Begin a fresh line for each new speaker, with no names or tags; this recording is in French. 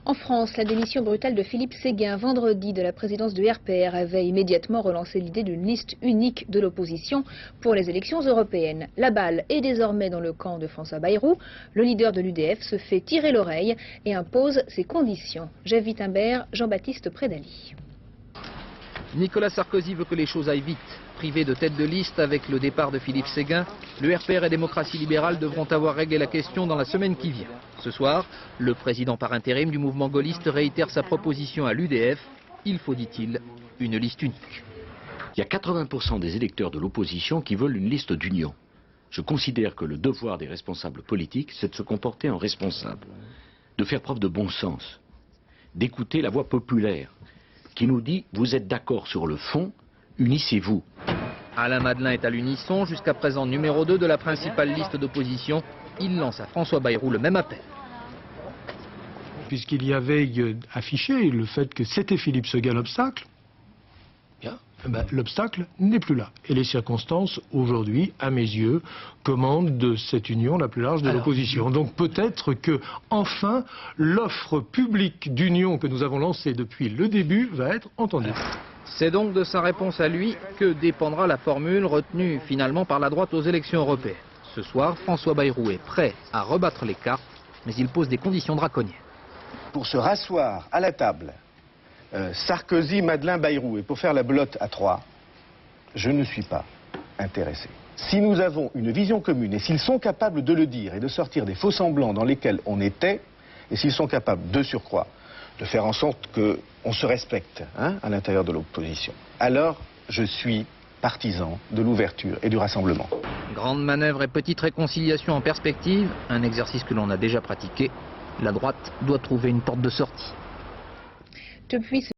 En France, la démission brutale de Philippe Séguin vendredi de la présidence du RPR avait immédiatement relancé l'idée d'une liste unique de l'opposition pour les élections européennes. La balle est désormais dans le camp de François Bayrou. Le leader de l'UDF se fait tirer l'oreille et impose ses conditions. Jeff Wittenberg, Jean-Baptiste Prédali.
Nicolas Sarkozy veut que les choses aillent vite. Privé de tête de liste avec le départ de Philippe Séguin, le RPR et Démocratie libérale devront avoir réglé la question dans la semaine qui vient. Ce soir, le président par intérim du mouvement gaulliste réitère sa proposition à l'UDF. Il faut, dit-il, une liste unique.
Il y a 80% des électeurs de l'opposition qui veulent une liste d'union. Je considère que le devoir des responsables politiques, c'est de se comporter en responsable, de faire preuve de bon sens, d'écouter la voix populaire qui nous dit « vous êtes d'accord sur le fond, unissez-vous ».
Alain Madelin est à l'unisson, jusqu'à présent numéro 2 de la principale liste d'opposition. Il lance à François Bayrou le même appel.
Puisqu'il y avait affiché le fait que c'était Philippe Séguin l'obstacle, l'obstacle n'est plus là. Et les circonstances, aujourd'hui, à mes yeux, commandent de cette union la plus large de l'opposition. Donc peut-être que, enfin, l'offre publique d'union que nous avons lancée depuis le début va être entendue.
C'est donc de sa réponse à lui que dépendra la formule retenue finalement par la droite aux élections européennes. Ce soir, François Bayrou est prêt à rebattre les cartes, mais il pose des conditions draconiennes.
Pour se rasseoir à la table, Sarkozy, Madelin, Bayrou, et pour faire la belote à 3, je ne suis pas intéressé. Si nous avons une vision commune, et s'ils sont capables de le dire et de sortir des faux-semblants dans lesquels on était, et s'ils sont capables de surcroît de faire en sorte qu'on se respecte à l'intérieur de l'opposition, alors je suis partisan de l'ouverture et du rassemblement.
Grande manœuvre et petite réconciliation en perspective, un exercice que l'on a déjà pratiqué. La droite doit trouver une porte de sortie.
Depuis